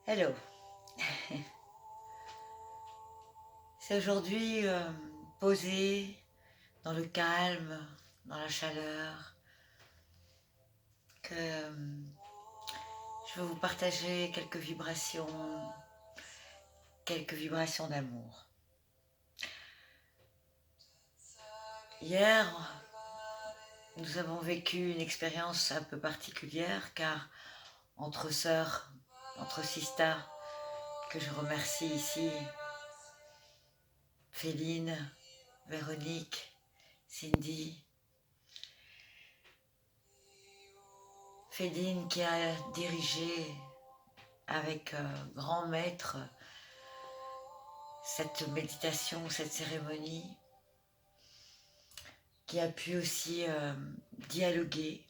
Hello. C'est aujourd'hui posé dans le calme, dans la chaleur, que je veux vous partager quelques vibrations d'amour. Hier, nous avons vécu une expérience un peu particulière car entre sœurs, entre sistas, que je remercie ici, Féline, Véronique, Cindy, Féline qui a dirigé avec grand maître cette méditation, cette cérémonie, qui a pu aussi dialoguer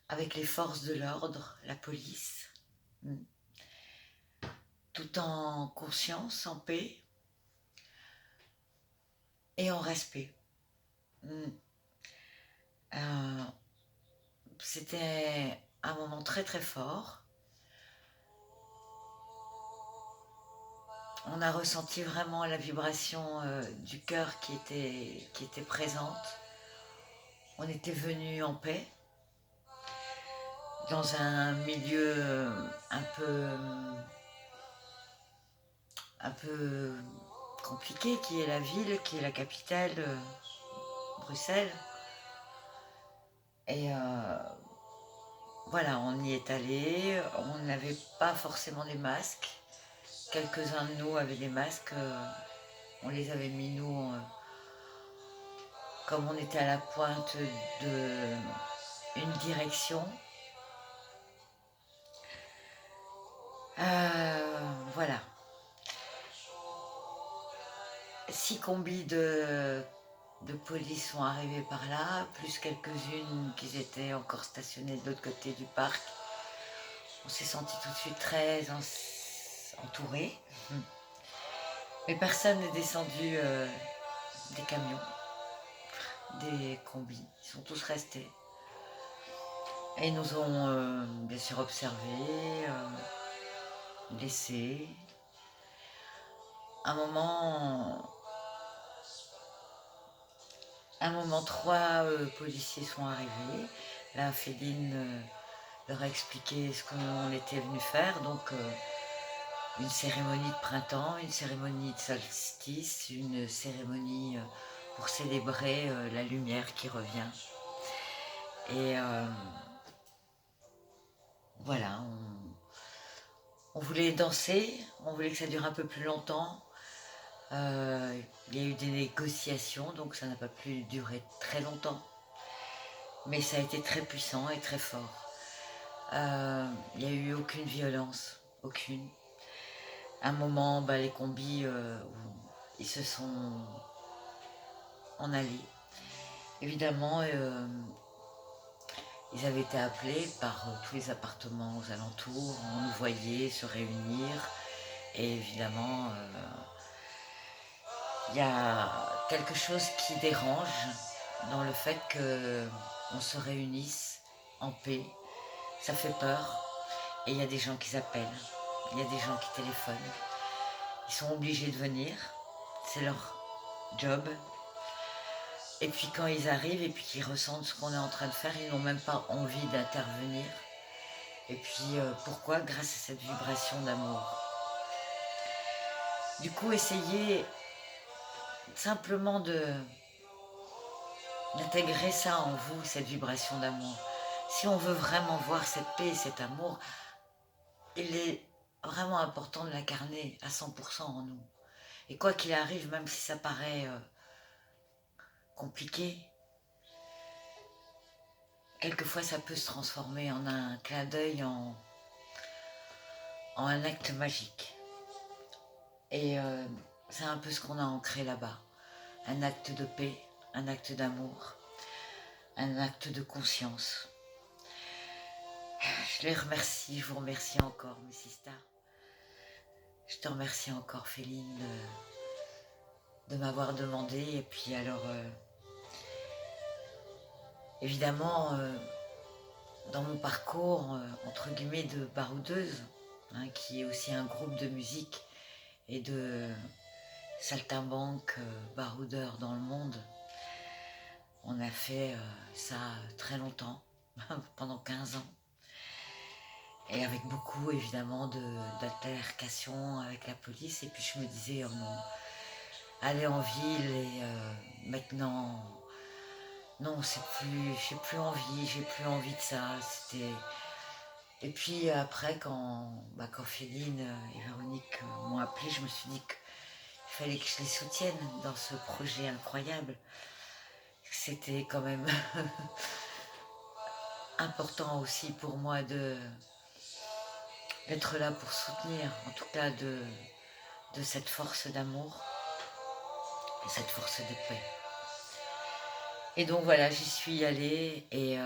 avec les forces de l'ordre, la police, tout en conscience, en paix et en respect. C'était un moment très très fort. On a ressenti vraiment la vibration du cœur qui était présente. On était venu en paix, dans un milieu un peu compliqué, qui est la ville, qui est la capitale, Bruxelles. Et voilà, on y est allé. On n'avait pas forcément des masques. Quelques-uns de nous avaient des masques. On les avait mis, nous, comme on était à la pointe d'une direction. Voilà. 6 combis de police sont arrivées par là, plus quelques-unes qui étaient encore stationnées de l'autre côté du parc. On s'est senti tout de suite très entourés. Mais personne n'est descendu des camions, des combis. Ils sont tous restés. Et ils nous ont bien sûr observés, laissés. Un moment, 3 policiers sont arrivés. Là, Féline leur a expliqué ce qu'on était venu faire. Donc, une cérémonie de printemps, une cérémonie de solstice, une cérémonie pour célébrer la lumière qui revient. Et voilà, on voulait danser, on voulait que ça dure un peu plus longtemps. Il y a eu des négociations, donc ça n'a pas pu durer très longtemps. Mais ça a été très puissant et très fort. Il n'y a eu aucune violence, aucune. À un moment, les combis, ils se sont en allés. Évidemment, ils avaient été appelés par tous les appartements aux alentours. On nous voyait se réunir. Et évidemment, il y a quelque chose qui dérange dans le fait qu'on se réunisse en paix. Ça fait peur. Et il y a des gens qui appellent. Il y a des gens qui téléphonent. Ils sont obligés de venir. C'est leur job. Et puis quand ils arrivent et puis qu'ils ressentent ce qu'on est en train de faire, ils n'ont même pas envie d'intervenir. Et puis pourquoi? Grâce à cette vibration d'amour. Du coup, essayez simplement d'intégrer ça en vous, cette vibration d'amour. Si on veut vraiment voir cette paix et cet amour, il est vraiment important de l'incarner à 100% en nous. Et quoi qu'il arrive, même si ça paraît compliqué, quelquefois ça peut se transformer en un clin d'œil, en un acte magique. Et c'est un peu ce qu'on a ancré là-bas. Un acte de paix, un acte d'amour, un acte de conscience. Je les remercie, je vous remercie encore, mes sisters. Je te remercie encore, Féline, de m'avoir demandé. Et puis alors, évidemment, dans mon parcours, entre guillemets, de baroudeuse, hein, qui est aussi un groupe de musique et de saltimbanques, baroudeurs dans le monde. On a fait ça très longtemps, pendant 15 ans. Et avec beaucoup évidemment d'altercations avec la police. Et puis je me disais, oh non, aller en ville et maintenant, non, j'ai plus envie, j'ai plus envie de ça. C'était. Et puis après, quand Féline et Véronique m'ont appelé, je me suis dit qu'il fallait que je les soutienne dans ce projet incroyable. C'était quand même important aussi pour moi d'être là pour soutenir, en tout cas de cette force d'amour et cette force de paix. Et donc voilà, j'y suis allée et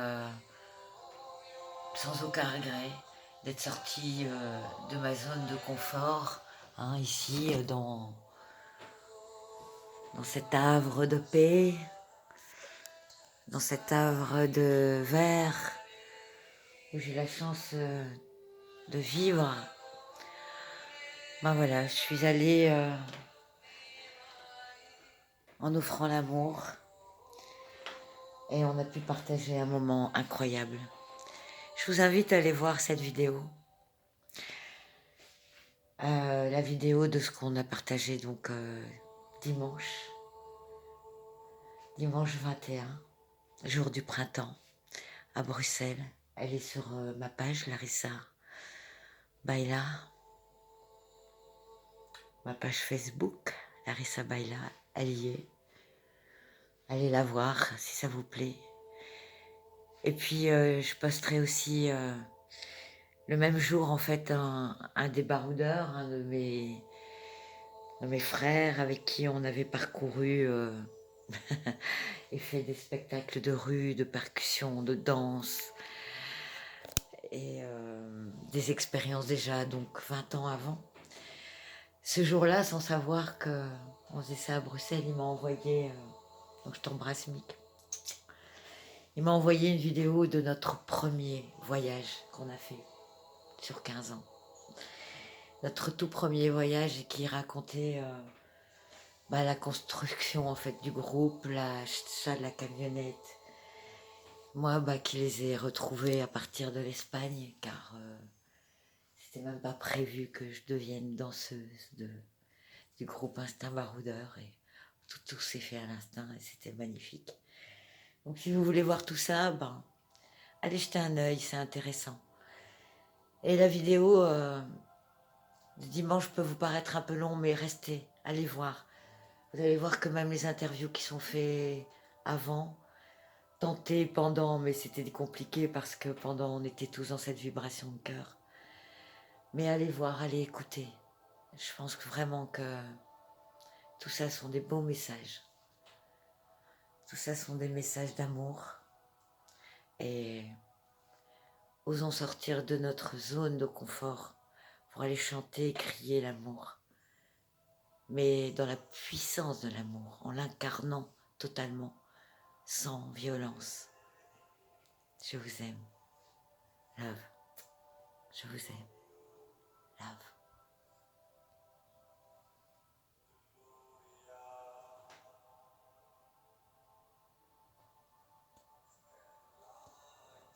sans aucun regret d'être sortie de ma zone de confort, hein, ici dans cet havre de paix, dans cet havre de verre où j'ai la chance de vivre. Ben voilà, je suis allée en offrant l'amour et on a pu partager un moment incroyable. Je vous invite à aller voir cette vidéo. La vidéo de ce qu'on a partagé donc dimanche 21, jour du printemps, à Bruxelles. Elle est sur ma page Larissa Baila, ma page Facebook Larissa Baila, elle y est. Allez la voir si ça vous plaît. Et puis je posterai aussi le même jour en fait un des baroudeurs, un de mes frères avec qui on avait parcouru et fait des spectacles de rue, de percussion, de danse et des expériences déjà donc 20 ans avant. Ce jour-là, sans savoir qu'on faisait ça à Bruxelles, il m'a envoyé, donc je t'embrasse Mick, il m'a envoyé une vidéo de notre premier voyage qu'on a fait sur 15 ans. Notre tout premier voyage qui racontait la construction en fait du groupe, l'achat de la camionnette. Moi qui les ai retrouvés à partir de l'Espagne car c'était même pas prévu que je devienne danseuse du groupe Instinct Baroudeur et tout s'est fait à l'instinct et c'était magnifique. Donc si vous voulez voir tout ça, allez jeter un œil, c'est intéressant. Et la vidéo de dimanche peut vous paraître un peu long, mais restez, allez voir. Vous allez voir que même les interviews qui sont faites avant, tentées pendant, mais c'était compliqué parce que pendant on était tous dans cette vibration de cœur. Mais allez voir, allez écouter. Je pense que vraiment que tout ça sont des beaux messages. Tout ça sont des messages d'amour. Et osons sortir de notre zone de confort pour aller chanter et crier l'amour. Mais dans la puissance de l'amour, en l'incarnant totalement, sans violence. Je vous aime. Love. Je vous aime. Love.